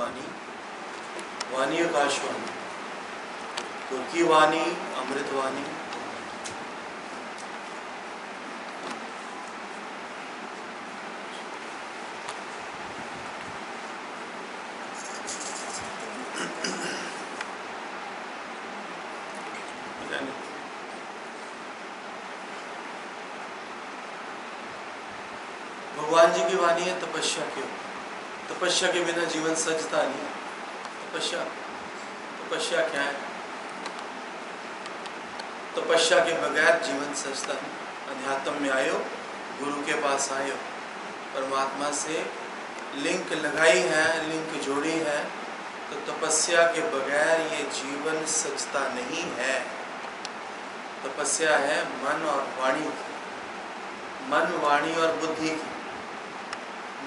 वाणी, वाणी आकाशवाणी, गुर की वाणी अमृतवाणी। भगवान जी की वाणी है तपस्या के ऊपर। तपस्या के बिना जीवन सजता नहीं। तपस्या क्या है? तपस्या के बगैर जीवन सजता नहीं। अध्यात्म में आयो, गुरु के पास आयो, परमात्मा से लिंक लगाई है, लिंक जोड़ी है, तो तपस्या के बगैर ये जीवन सजता नहीं है। तपस्या है मन और वाणी की, मन, वाणी और बुद्धि की।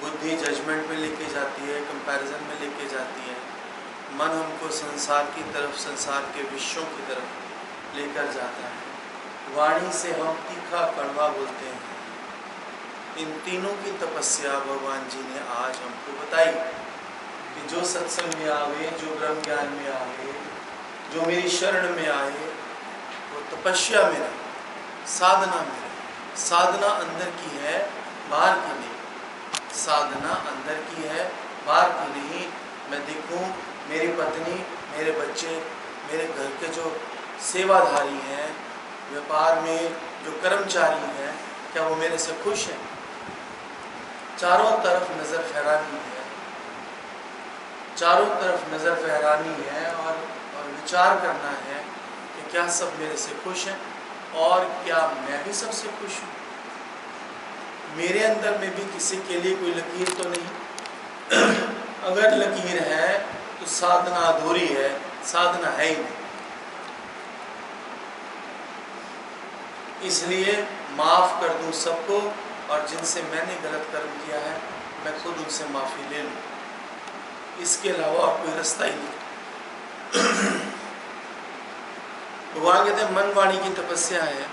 बुद्धि जजमेंट में लेके जाती है, कंपैरिजन में लेके जाती है। मन हमको संसार की तरफ, संसार के विषयों की तरफ लेकर जाता है। वाणी से हम तीखा कड़वा बोलते हैं। इन तीनों की तपस्या भगवान जी ने आज हमको बताई कि जो सत्संग में आवे, जो ब्रह्म ज्ञान में आवे, जो मेरी शरण में आए, वो तपस्या में रहे, साधना में रहे। साधना अंदर की है, बाहर की नहीं। साधना अंदर की है, बाहर की नहीं। मैं देखूं मेरी पत्नी, मेरे बच्चे, मेरे घर के जो सेवाधारी हैं, व्यापार में जो कर्मचारी हैं, क्या वो मेरे से खुश हैं? चारों तरफ नज़र फहरानी है, चारों तरफ नज़र फहरानी है और विचार करना है कि क्या सब मेरे से खुश हैं और क्या मैं भी सबसे खुश हूँ। मेरे अंदर में भी किसी के लिए कोई लकीर तो नहीं। अगर लकीर है तो साधना अधूरी है, साधना है ही नहीं। इसलिए माफ़ कर दूं सबको, और जिनसे मैंने गलत कर्म किया है मैं खुद उनसे माफ़ी ले लूँ। इसके अलावा और कोई रास्ता ही नहीं। भगवान कहते हैं मन वाणी की तपस्या है।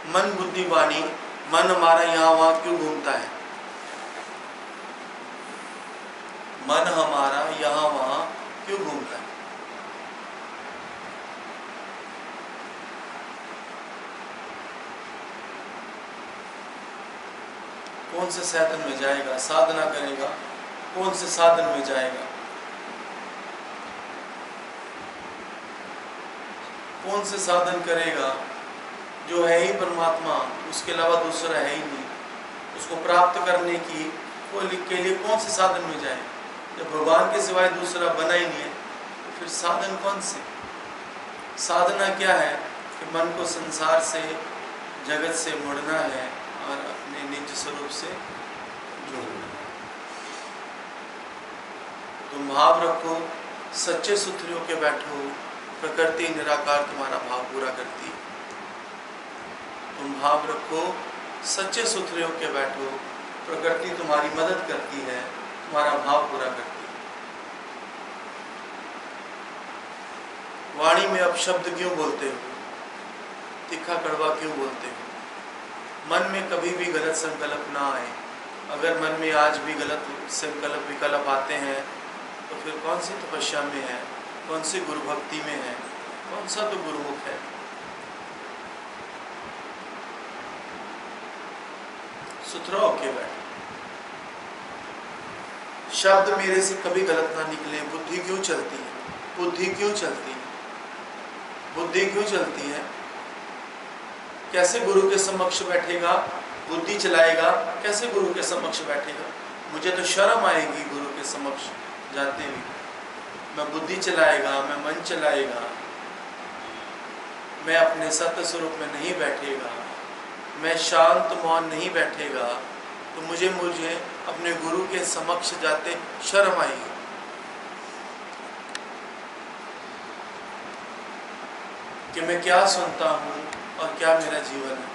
मन बुद्धि वाणी, मन हमारा यहाँ वहाँ क्यों घूमता है? मन हमारा यहाँ वहाँ क्यों घूमता है? कौन से साधन में जाएगा? साधना करेगा, कौन से साधन में जाएगा? कौन से साधन करेगा? जो है ही परमात्मा, उसके अलावा दूसरा है ही नहीं। उसको प्राप्त करने की के लिए कौन से साधन में जाए? जब भगवान के सिवाय दूसरा बना ही नहीं है तो फिर साधन कौन से? साधना क्या है? कि मन को संसार से, जगत से मुड़ना है और अपने निज स्वरूप से जोड़ना है। तुम भाव रखो, सच्चे सुथरे होके बैठो, प्रकृति निराकार तुम्हारा भाव पूरा करती है। तुम भाव रखो, सच्चे सुथरे होके बैठो, प्रकृति तुम्हारी मदद करती है, तुम्हारा भाव पूरा करती है। वाणी में अब शब्द क्यों बोलते हो? तीखा कड़वा क्यों बोलते हो? मन में कभी भी गलत संकल्प ना आए। अगर मन में आज भी गलत संकल्प विकल्प आते हैं तो फिर कौन सी तपस्या में है, कौन सी गुरु भक्ति में है, कौन सा तो गुरुमुख है। सुथरा होके बैठ। शब्द मेरे से कभी गलत ना निकले। बुद्धि क्यों चलती है? बुद्धि क्यों चलती है? बुद्धि क्यों चलती है? कैसे गुरु के समक्ष बैठेगा? बुद्धि चलाएगा, कैसे गुरु के समक्ष बैठेगा? मुझे तो शर्म आएगी गुरु के समक्ष जाते हुए। मैं बुद्धि चलाएगा, मैं मन चलाएगा, मैं अपने सत्य स्वरूप में नहीं बैठेगा, मैं शांत मौन नहीं बैठेगा, तो मुझे अपने गुरु के समक्ष जाते शर्म आएगी। कि मैं क्या सुनता हूँ और क्या मेरा जीवन है।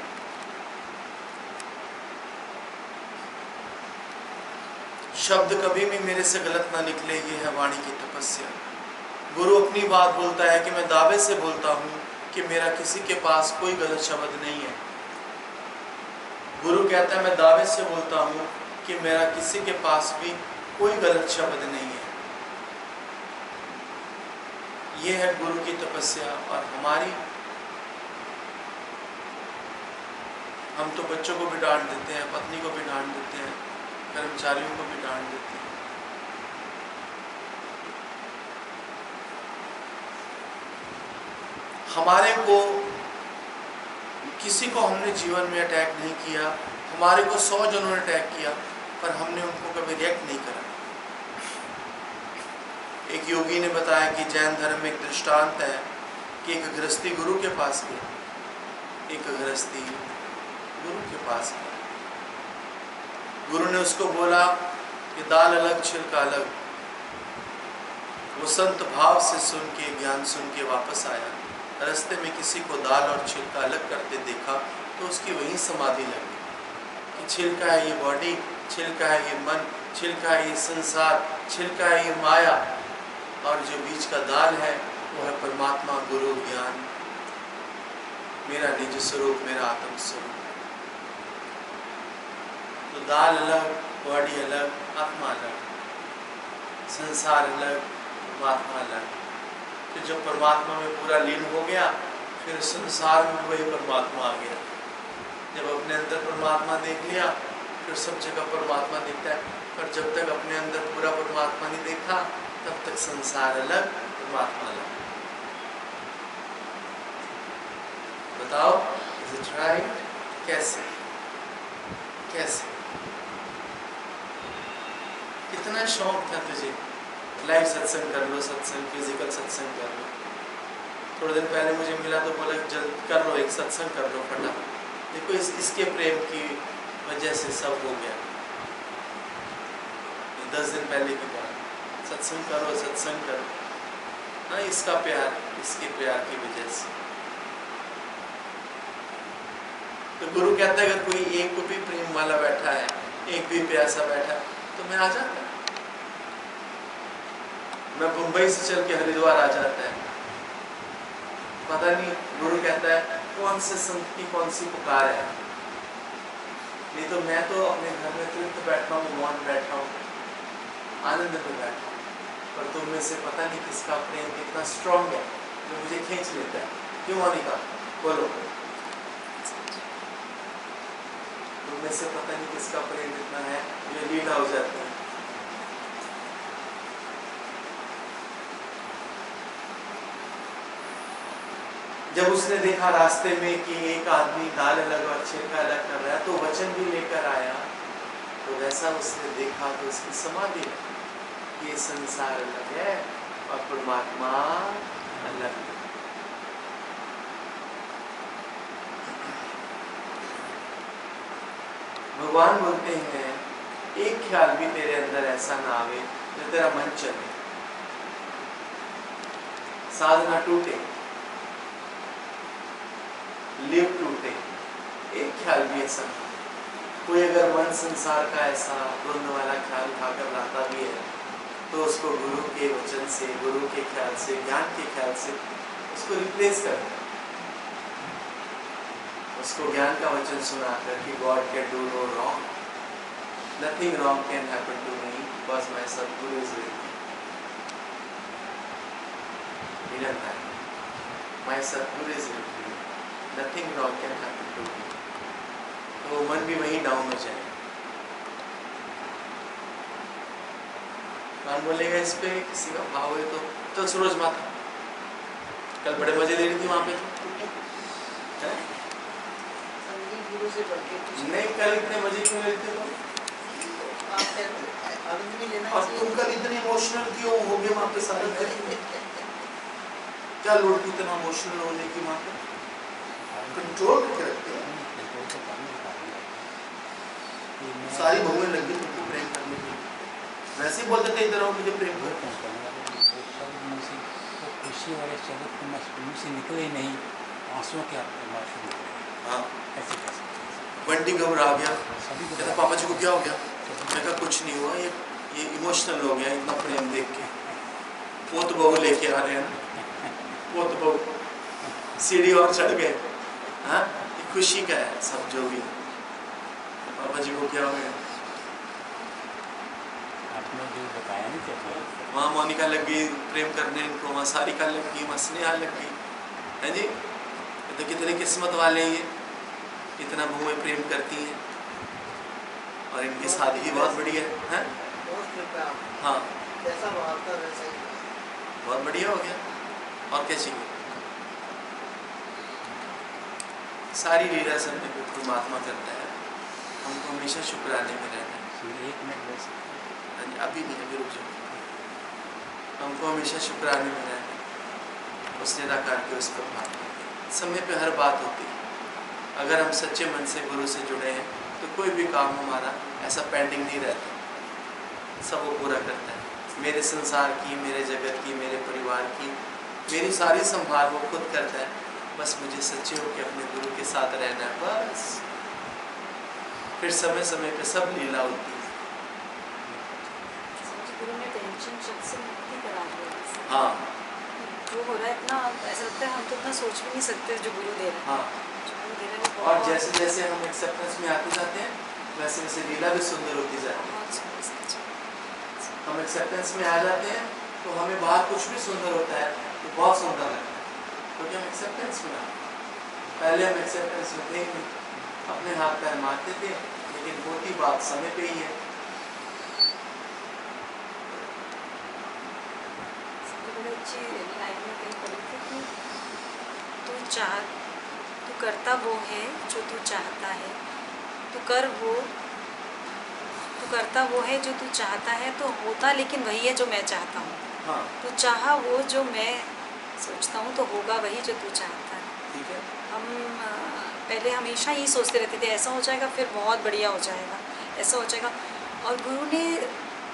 शब्द कभी भी मेरे से गलत ना निकले, ये है वाणी की तपस्या। गुरु अपनी बात बोलता है कि मैं दावे से बोलता हूँ कि मेरा किसी के पास कोई गलत शब्द नहीं है। गुरु कहता है मैं दावे से बोलता हूँ कि मेरा किसी के पास भी कोई गलत शब्द नहीं है। ये है गुरु की तपस्या। और हमारी, हम तो बच्चों को भी डांट देते हैं, पत्नी को भी डांट देते हैं, कर्मचारियों को भी डांट देते हैं। हमारे को, किसी को हमने जीवन में अटैक नहीं किया, हमारे को 100 जनों ने अटैक किया, पर हमने उनको कभी रिएक्ट नहीं करा। एक योगी ने बताया कि जैन धर्म में एक दृष्टांत है कि एक गृहस्थी गुरु के पास गया, एक गृहस्थी गुरु के पास गया। गुरु ने उसको बोला कि दाल अलग छिलका अलग। वो संत भाव से सुन के, ज्ञान सुन के वापस आया। रास्ते में किसी को दाल और छिलका अलग करते देखा तो उसकी वहीं समाधि लगी कि छिलका है ये बॉडी, छिलका है ये मन, छिलका है ये संसार, छिलका है ये माया, और जो बीच का दाल है वो है परमात्मा, गुरु, ज्ञान, मेरा निज स्वरूप, मेरा आत्म स्वरूप। तो दाल अलग, बॉडी अलग, आत्मा अलग, संसार अलग, परमात्मा अलग। फिर जब परमात्मा में पूरा लीन हो गया, फिर संसार में वही परमात्मा आ गया। जब अपने अंदर परमात्मा देख लिया, फिर सब जगह परमात्मा दिखता है। पर जब तक अपने अंदर पूरा परमात्मा नहीं देखा, तब तक संसार अलग, परमात्मा अलग। बताओ, इज इट राइट? कैसे कैसे? कितना शौक था तुझे, लाइव सत्संग कर लो, सत्संग, फिजिकल सत्संग कर लो। थोड़े दिन पहले मुझे मिला तो बोला जल्द कर लो, एक सत्संग कर लो फटाफट। देखो इसके प्रेम की वजह से सब हो गया। 10 दिन पहले की बात, सत्संग करो, सत्संग करो। हाँ, इसका प्यार, इसके प्यार की वजह से। तो गुरु कहता है अगर कोई एक भी प्रेम वाला बैठा है, एक भी प्यासा बैठा है, तो मैं आ जाता। मैं मुंबई से चल के हरिद्वार आ जाता है। पता नहीं, गुरु कहता है कौन से संत की कौन सी पुकार है। नहीं तो मैं तो अपने घर में तृप्त बैठा हूँ, मौन बैठा हूँ, आनंद में बैठा हूँ। पर तुम में से पता नहीं किसका प्रेम कितना स्ट्रॉन्ग है जो मुझे खींच लेता है। क्यों मोनिका, बोलो। तुम में से पता नहीं किसका प्रेम इतना है जो लीन हो जाता है। जब उसने देखा रास्ते में कि एक आदमी दाल अलग और छिलका अलग कर रहा है, तो वचन भी लेकर आया। तो वैसा उसने देखा तो उसकी समाधि है। ये संसार अलग है और परमात्मा अलग है। भगवान बोलते हैं एक ख्याल भी तेरे अंदर ऐसा ना आवे जो तेरा मन चले, साधना टूटे, लिव टूटे, एक ख्याल भी ऐसा ना। कोई अगर मन संसार का ऐसा द्वंद वाला ख्याल उठाकर लाता भी है, तो उसको गुरु के वचन से, गुरु के ख्याल से, ज्ञान के ख्याल से उसको रिप्लेस कर दे। उसको ज्ञान का वचन सुनाकर कि God can do no wrong, nothing wrong can happen to me because my Sadguru is with me. My Sadguru is with me, nothing wrong can happen to me. तो मन भी वही डाउन हो जाए। कौन बोलेगा इस पे? किसी का भाव है तो सूरज माता कल बड़े मजे ले रही थी वहां पे। नहीं, कल इतने मजे क्यों ले रहे थे? और तुम कल इतने इमोशनल क्यों हो गए वहां पे? सारे क्या लोड इतना इमोशनल होने की? वहां पे कंट्रोल करके रखते हैं। सारी बहुएं लग गई तुमको प्रेम करने के लिए। वैसे ही बोलते थे इधर आओ मुझे प्रेम करो। खुशी वाले शब्द तो मुँह से निकले नहीं, आंसुओं के मार शुरू हो गए। हाँ, ऐसे कैसे? बंटी घबरा गया, कहता पापा जी को क्या हो गया? मैं कहा कुछ नहीं हुआ, ये इमोशनल हो गया इतना प्रेम देख के। पोत बहू लेके आ रहे हैं, पोत बहू सीढ़ी और चढ़ गए। हाँ, ये खुशी का है सब जो भी। पापा जी को क्या हो गया? आप लोग जो बताया नहीं चलता। वहाँ मोनिका लग गई प्रेम करने इनको, वहाँ सारिका लग गई, वहाँ स्नेहा लग गई, है जी। तो कितनी किस्मत वाले ये, इतना बहुएं प्रेम करती हैं और इनकी शादी भी बहुत बढ़िया है। हाँ बहुत बढ़िया हो गया, और क्या चाहिए। सारी लीला सब में परमात्मा करता है, हमको हमेशा शुक्राने में रहना है। 1 मिनट बस। हाँ जी, अभी नहीं, अभी रुक जाओ। हमको हमेशा शुक्राने में रहना है उस निराकार के, उस परमात्मा के। समय पे हर बात होती है, अगर हम सच्चे मन से गुरु से जुड़े हैं तो कोई भी काम हमारा ऐसा पेंडिंग नहीं रहता, सब वो पूरा करता है। मेरे संसार की, मेरे जगत की, मेरे परिवार की, मेरी सारी संभाल वो खुद करता है। बस मुझे सच्चे होकर अपने गुरु के साथ रहना है, बस। फिर समय समय पे सब लीला होती है। गुरु ने टेंशन से मुक्ति करा दिया। हाँ, जो हो रहा है इतना ऐसा लगता है, हम तो इतना सोच भी नहीं सकते जो गुरु दे रहे हैं। हाँ। और जैसे जैसे हम एक्सेप्टेंस में आते जाते हैं, वैसे वैसे लीला भी सुंदर होती जाती है। हम एक्सेप्टेंस में आ जाते हैं तो हमें बाहर कुछ भी सुंदर होता है तो बहुत सुंदर लगता है, क्योंकि हम एक्सेप्टेंस में आते हैं। पहले हम एक्सेप्टेंस में थे, अपने हाथ पैर मारते थे, लेकिन होती बात समय पे ही है। बड़ी अच्छी लाइन में कहीं पढ़ी थी कि तू करता वो है जो तू चाहता है, तू करता वो है जो तू चाहता है, तो होता लेकिन वही है जो मैं चाहता हूँ। हाँ, तू चाहा वो जो मैं सोचता हूँ, तो होगा वही जो तू चाहता है। ठीक है। हम पहले हमेशा यही सोचते रहते थे, ऐसा हो जाएगा फिर बहुत बढ़िया हो जाएगा, ऐसा हो जाएगा। और गुरु ने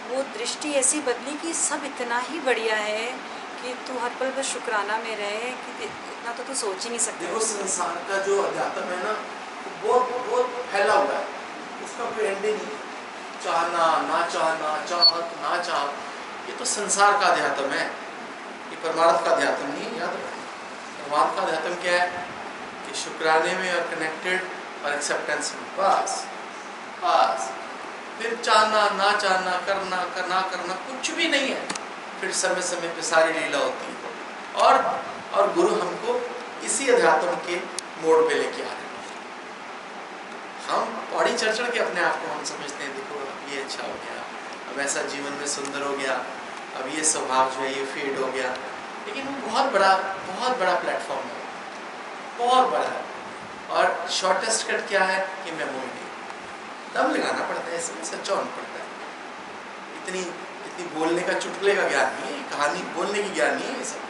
वो दृष्टि ऐसी बदली कि सब इतना ही बढ़िया है कि तू हर पल बस शुक्राना में रहे, कि इतना तो तू सोच ही नहीं सकते। देखो, संसार का जो अध्यात्म है ना, वो बहुत फैला हुआ है, उसका कोई एंड ही नहीं है। चाहना ना चाहना, चाहत ना चाहत, ये तो संसार का अध्यात्म है, ये परमार्थ का अध्यात्म नहीं है। याद रखना, परमार्थ का अध्यात्म क्या है कि शुक्राने में और कनेक्टेड और एक्सेप्टेंस में, बस बस। फिर चाहना ना चाहना, करना करना करना कुछ भी नहीं है। फिर समय समय पे सारी लीला होती है, और गुरु हमको इसी अध्यात्म के मोड़ पे लेके आ रहे हैं। हम पौड़ी चढ़ चढ़ के अपने आप को हम समझते हैं, देखो अब ये अच्छा हो गया, अब ऐसा जीवन में सुंदर हो गया, अब ये स्वभाव जो है ये फेड हो गया। लेकिन वो बहुत बड़ा प्लेटफॉर्म है, बहुत बड़ा है। और शॉर्टेस्ट कट क्या है कि मैं मोह नहीं, दम लगाना पड़ता है, इसमें सच्चा होना पड़ता है। इतनी बोलने का, चुटकुले का ज्ञान नहीं है, कहानी बोलने की ज्ञान नहीं है, सब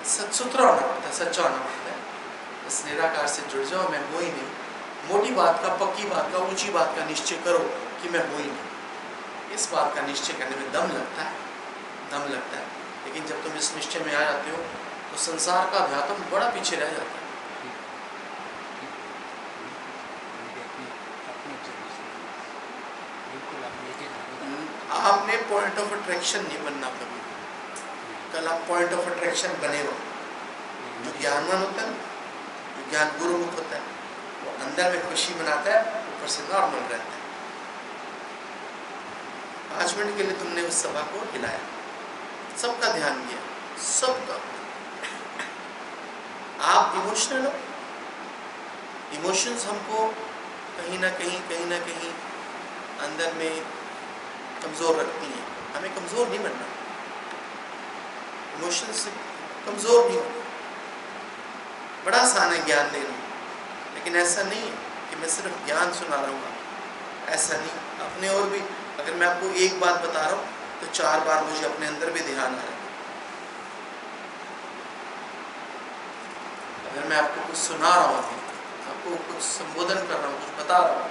सच सुथरा होना पड़ता है, सच्चा होना पड़ता है। बस निराकार से जुड़ जाओ, मैं वो ही नहीं। मोटी बात का, पक्की बात का, ऊंची बात का निश्चय करो कि मैं वो ही नहीं। इस बात का निश्चय करने में दम लगता है। लेकिन जब तुम इस निश्चय में आ जाते हो तो संसार का अध्यात्म बड़ा पीछे रह जाता है। आपने पॉइंट ऑफ अट्रैक्शन नहीं बनना कभी। कल आप पॉइंट ऑफ अट्रैक्शन बने हो। जो ज्ञानवान होता है ना, जो ज्ञान गुरुमुख होता है, वो अंदर में खुशी बनाता है, ऊपर से नॉर्मल रहता है। 5 मिनट के लिए तुमने उस सभा को हिलाया, सबका ध्यान दिया, सबका। आप इमोशनल हो, इमोशंस हमको कहीं ना कहीं अंदर में कमज़ोर रखती हैं। हमें कमज़ोर नहीं बनना, इमोशंस से कमज़ोर नहीं होना। बड़ा आसान है ज्ञान देना, लेकिन ऐसा नहीं है कि मैं सिर्फ ज्ञान सुना रहा हूँ, ऐसा नहीं। अपने और भी, अगर मैं आपको एक बात बता रहा हूँ तो 4 बार मुझे अपने अंदर भी ध्यान आ रहा है। अगर मैं आपको कुछ सुना रहा हूँ, आपको कुछ संबोधन कर रहा हूँ, कुछ बता रहा हूँ,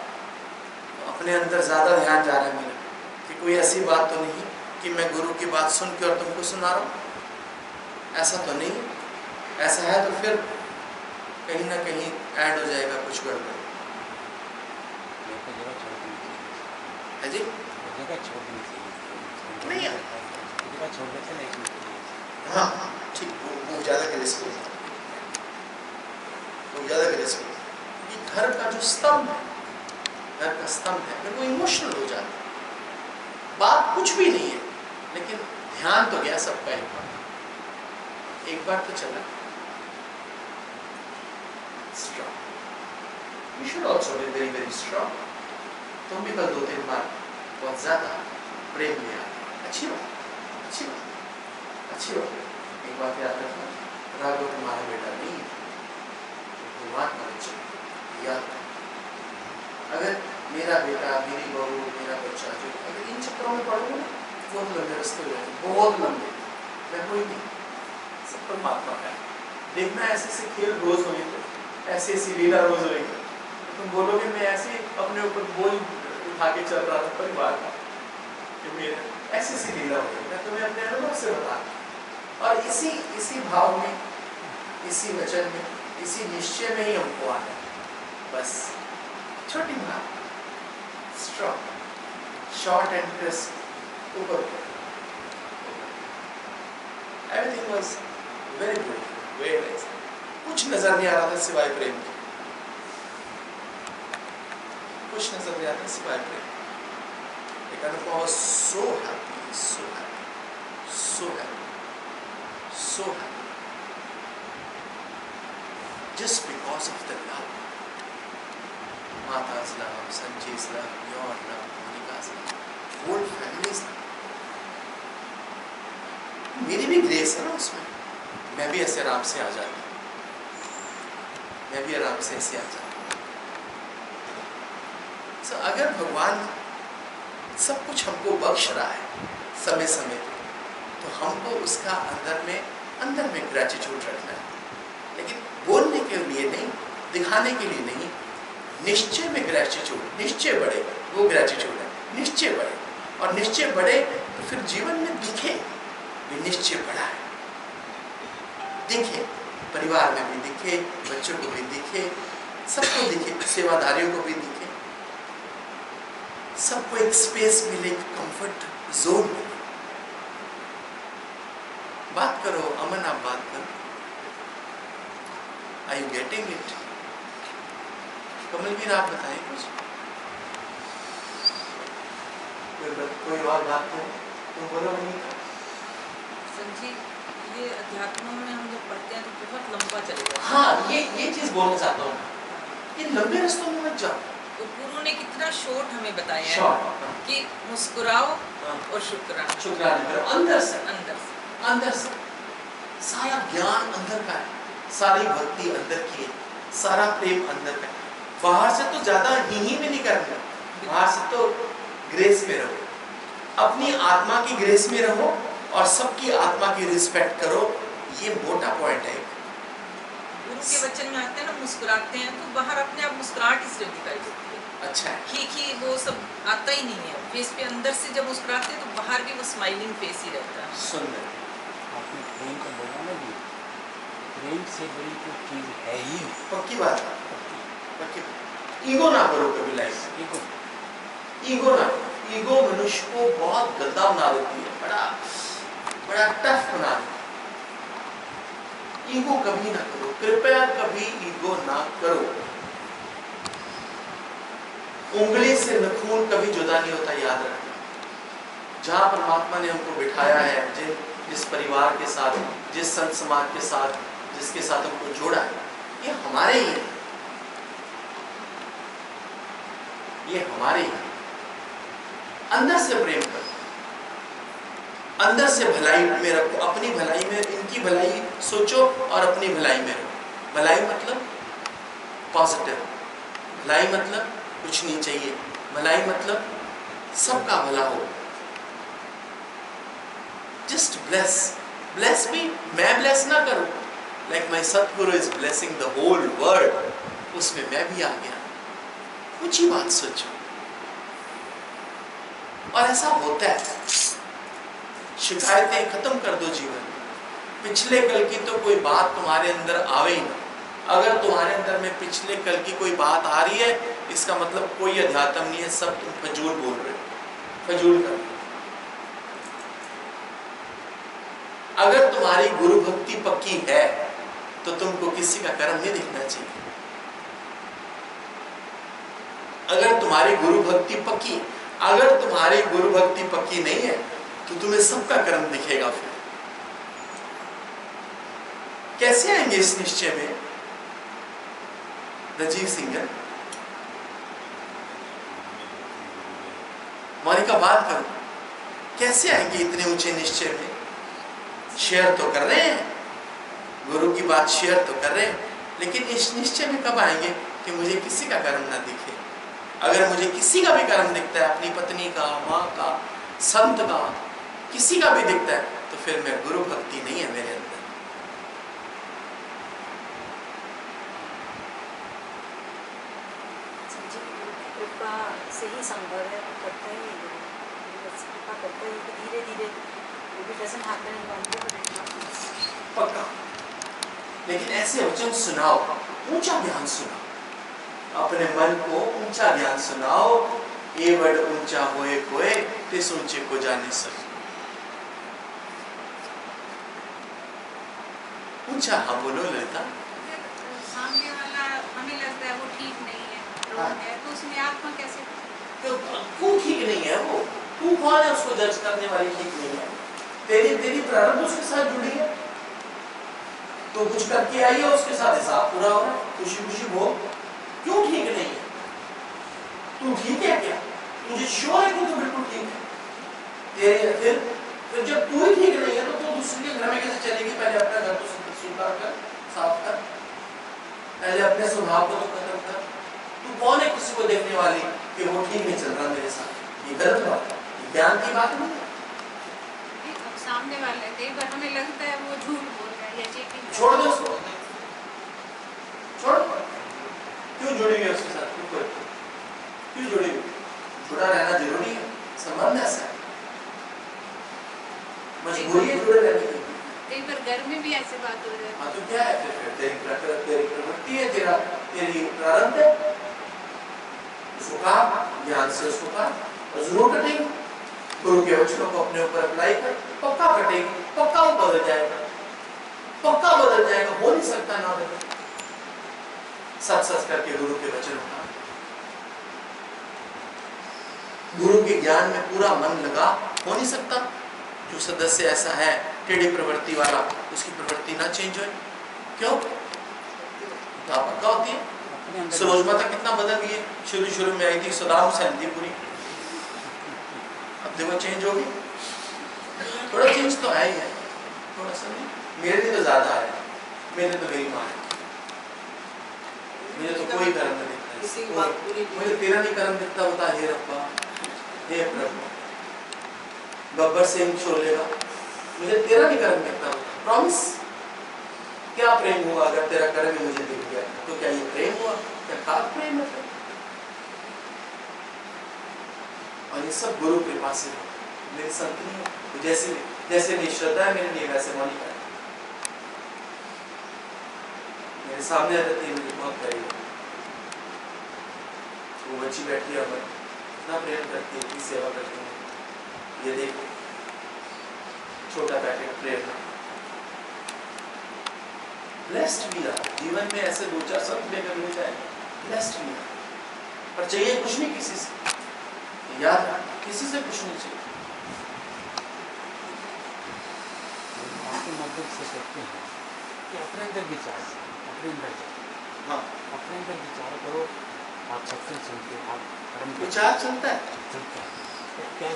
तो अपने अंदर ज़्यादा ध्यान जा रहा है मेरा कि कोई ऐसी बात तो नहीं कि मैं गुरु की बात सुन के और तुमको सुना रहा हूँ, ऐसा तो नहीं। ऐसा है तो फिर कहीं ना कहीं ऐड हो जाएगा कुछ गड़बड़, है जी। नहीं हाँ ठीक, वो ज़्यादा ग्रेसफुल है, वो ज़्यादा ग्रेसफुल है। ये घर का जो स्तंभ है, घर का स्तंभ है, फिर वो इमोशनल हो जाता है। बात कुछ भी नहीं है, लेकिन ध्यान तो गया सबका एक बार तो चला। Strong, you should also be very very strong. तुम भी कल 2-3 बार बहुत ज्यादा प्रेम में आ गए, अच्छी बात, अच्छी बात, अच्छी बात। एक बात याद रखना, राघव तुम्हारा बेटा नहीं है, भगवान का बच्चा याद रखना। अगर मेरा बेटा, मेरी बहू, मेरा बच्चा, जो अगर इन चक्करों में पड़ोगे ना, बहुत लंबे रास्ते हो जाते, बहुत लंबे। मैं कोई नहीं, सब परमात्मा का है। देखना ऐसे ऐसे खेल रोज होंगे, ऐसी ऐसी लीला रोज होगी, तुम बोलोगे मैं ऐसे अपने ऊपर बोझ उठा के चल रहा था परिवार का, कि मेरे ऐसी ऐसी लीला होगी। मैं तुम्हें अपने अनुभव से बता, और इसी भाव में, इसी वचन में, इसी निश्चय में ही हमको आना है। बस छोटी बात, स्ट्रॉन्ग, शॉर्ट एंड क्रिस्प, ऊपर। Everything was very beautiful, very nice. कुछ नजर नहीं आ रहा था सिवाय प्रेम के, कुछ नजर नहीं आ रहा था सिवाय प्रेम। एक अनुभव was so happy, so happy, so happy, so happy, just because of the love. Mata's love, Sanjay's love, your love, Monika's love, whole family's love. मेरी भी ग्रेस है ना उसमें, मैं भी ऐसे आराम से आ जाता, मैं भी आराम से ऐसे आ जाता। So, अगर भगवान सब कुछ हमको बख्श रहा है समय समय पे, तो हमको उसका अंदर में ग्रेटिट्यूड रखना है, लेकिन बोलने के लिए नहीं, दिखाने के लिए नहीं, निश्चय में ग्रेटिट्यूड, निश्चय बढ़े, वो ग्रेटिट्यूड है। निश्चय बढ़े, और निश्चय बढ़े तो फिर जीवन में दिखे ये निश्चय बढ़ा है, दिखे, परिवार में भी दिखे, बच्चों को भी दिखे, सबको दिखे, सेवादारियों को भी दिखे, सबको एक स्पेस मिले, कंफर्ट जोन मिले। बात करो अमन, आप बात करो। Are you getting it? Kamalvir आप बताएं कुछ। कोई और बात है? तुम बोलो नहीं। संजी, ये अध्यात्म में हम जब पढ़ते हैं तो बहुत लंबा चलेगा। हाँ, ये चीज बोलना चाहता हूँ, ये लंबे रास्तों में मत जाओ। तो गुरु ने कितना शॉर्ट हमें बताया है शॉर्ट, कि मुस्कुराओ और शुक्राना करो, अंदर से, अंदर से। सारा ज्ञान अंदर का है, सारी भक्ति अंदर की है, सारा प्रेम अंदर का है। बाहर से तो ज्यादा ही में नहीं करना, बाहर से तो ग्रेस में रहो, अपनी आत्मा की ग्रेस में रहो और सबकी आत्मा की रिस्पेक्ट करो। ये मोटा पॉइंट है। गुरु के वचन में आते हैं ना, मुस्कुराते हैं तो बाहर अपने आप मुस्कुराहट इसलिए दिखाई देती है। अच्छा है, खी वो सब आता ही नहीं है फेस पे। अंदर से जब मुस्कुराते हैं तो बाहर भी वो स्माइलिंग फेस ही रहता है। सुंदर। आपने प्रेम का बोला ना जी, प्रेम से बड़ी कोई चीज़ है ही नहीं। पक्की बात है, पक्की। ईगो ना करो कभी लाइफ में, ईगो ना करो। ईगो मनुष्य को बहुत गंदा बना देती है, बड़ा टफ बना देती है। ईगो कभी ना करो, कृपया कभी ईगो ना करो। उंगली से नाखून कभी जुदा नहीं होता, याद रखना। जहाँ परमात्मा ने हमको बिठाया है, जिस परिवार के साथ, जिस संत समाज के साथ, जिसके साथ हमको जोड़ा है, ये हमारे ही है, ये हमारे ही। अंदर से प्रेम करो, अंदर से भलाई में रखो, अपनी भलाई में, इनकी भलाई सोचो और अपनी भलाई में रहो। भलाई मतलब पॉजिटिव, भलाई मतलब कुछ नहीं चाहिए, भलाई मतलब सबका भला हो। जस्ट ब्लेस भी, मैं ब्लेस ना करूं, like my Satguru is blessing the whole world, उसमें मैं भी आ गया। कुछ ही बात सोचो, और ऐसा होता है। शिकायतें खत्म कर दो जीवन में। पिछले कल की तो कोई बात तुम्हारे अंदर आवे ही ना। अगर तुम्हारे अंदर में पिछले कल की कोई बात आ रही है, इसका मतलब कोई अध्यात्म नहीं है, सब तुम फजूल बोल रहे हो, फजूल कर रहे हो। अगर तुम्हारी गुरु भक्ति पक्की है तो तुमको किसी का कर्म नहीं दिखना चाहिए। अगर तुम्हारी गुरु भक्ति पक्की, अगर तुम्हारी गुरु भक्ति पक्की नहीं है तो तुम्हें सबका कर्म दिखेगा। फिर कैसे आएंगे इस निश्चय में? राजीव सिंह मौलिका बात करो, कैसे आएंगे इतने ऊंचे निश्चय में? शेयर तो कर रहे हैं, गुरु की बात शेयर तो कर रहे हैं, लेकिन इस निश्चय में कब आएंगे कि मुझे किसी का कर्म ना दिखे? अगर मुझे किसी का भी कर्म दिखता है, अपनी पत्नी का, माँ का, संत का, किसी का भी दिखता है, तो फिर मैं गुरु भक्ति नहीं है मेरे अंदर। कृपा से ही संभव है, वो करता ही है, कृपा करता ही कि धीरे धीरे वो भी doesn't happen in one day, but it happens. पक्का। लेकिन ऐसे वचन सुनाओ, ऊंचा ज्ञान सुनाओ, अपने मन को ऊंचा ज्ञान सुनाओ। ये बड़ ऊंचा होए कोए तिस ऊंचे को जाने सके। ऊंचा हाँ बोलो ललिता। सामने वाला हमें लगता है वो ठीक नहीं है, रोग है, तो उसमें आत्मा कैसे? तो तू ठीक नहीं है, वो तू कौन है उसको जज करने वाली? ठीक नहीं है, तेरी तेरी प्रारब्ध उसके साथ जुड़ी है, तो कुछ करके आई है, उसके साथ हिसाब पूरा हो रहा है, खुशी खुशी भोग। क्यों ठीक नहीं है? तू ठीक है क्या? तुझे श्योर है कि तू बिल्कुल ठीक है? तेरे फिर जब तू ही ठीक नहीं है तो तू दूसरे के घर में कैसे चलेगी? पहले अपना घर तो सुधार कर, साफ कर, पहले अपने स्वभाव को तो खत्म कर। तू कौन है किसी को देखने वाली कि वो ठीक नहीं चल रहा मेरे साथ? ये गलत बात है, ज्ञान की बात नहीं है। सामने वाले थे पर हमें लगता है वो झूठ बोल रहा है या चीटिंग। छोड़ दो उसको, छोड़। क्यों जुड़ी हुई है उसके साथ? क्यों जुड़ी हुई? जुड़ा रहना जरूरी है, संबंध ऐसा है, मजबूरी है जुड़े रहने की। कई बार घर में भी ऐसे बात हो जाती है। हाँ तो क्या है फिर? तेरी प्रवृत्ति है, तेरी प्रारब्ध है, उसको कहा ज्ञान से, उसको कहा और जरूर कटेगी। गुरु के वचनों को अपने ऊपर अप्लाई कर, पक्का कटेगी, पक्का वो बदल जाएगा, पक्का बदल जाएगा। हो नहीं सकता ना बदल। सच करके गुरु के वचनों का, गुरु के ज्ञान में पूरा मन लगा, हो नहीं सकता। जो सदस्य ऐसा है टेढ़ी प्रवृत्ति वाला, उसकी प्रवृत्ति ना चेंज हो। क्यों? पक्का होती है। सरोज माता कितना बदल गई है, शुरू में आई थी सदाम सहन थी पूरी, अब देखो चेंज होगी। थोड़ा चेंज तो है ही है, थोड़ा सा नहीं, मेरे लिए तो ज्यादा है। मेरे तो मेरी माँ है, मुझे तो कोई कर्म नहीं दिखता, मुझे तेरा नहीं कर्म दिखता होता। हे रब्बा, हे प्रभु, गब्बर सिंह छोलेगा, मुझे तेरा नहीं कर्म दिखता होता। प्रॉमिस। क्या प्रेम हुआ अगर तेरा कर्म ही मुझे दिख गया? तो क्या ये प्रेम हुआ? क्या खाक प्रेम है? और ये सब गुरु कृपा से मेरे संत नहीं है। जैसे मेरी श्रद्धा है मेरे लिए, वैसे मौलिका है। मेरे सामने रहती है, मुझे बहुत करीब, वो बच्ची बैठी है, इतना प्रेम करती है, इतनी सेवा करती है। ये देख छोटा पैकेट प्रेरणा। ब्लेस्ड मीरा, जीवन में ऐसे दो चार संत लेकर मिल जाए, ब्लेस्ड मीरा। पर चाहिए कुछ नहीं किसी से, याद किसी से कुछ नहीं चाहिए। आपके मदद से सकते हैं कि अपने अंदर विचार, अपने अंदर हाँ, अपने अंदर विचार करो। आप सत्संग सुनते हो, आप कर्म विचार चलता है, चलता है, तो क्या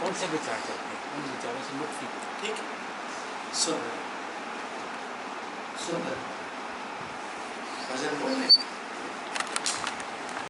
कौन से विचार चलते हैं? उन विचारों से मुक्ति। ठीक है। सुंदर भजन बोल रहे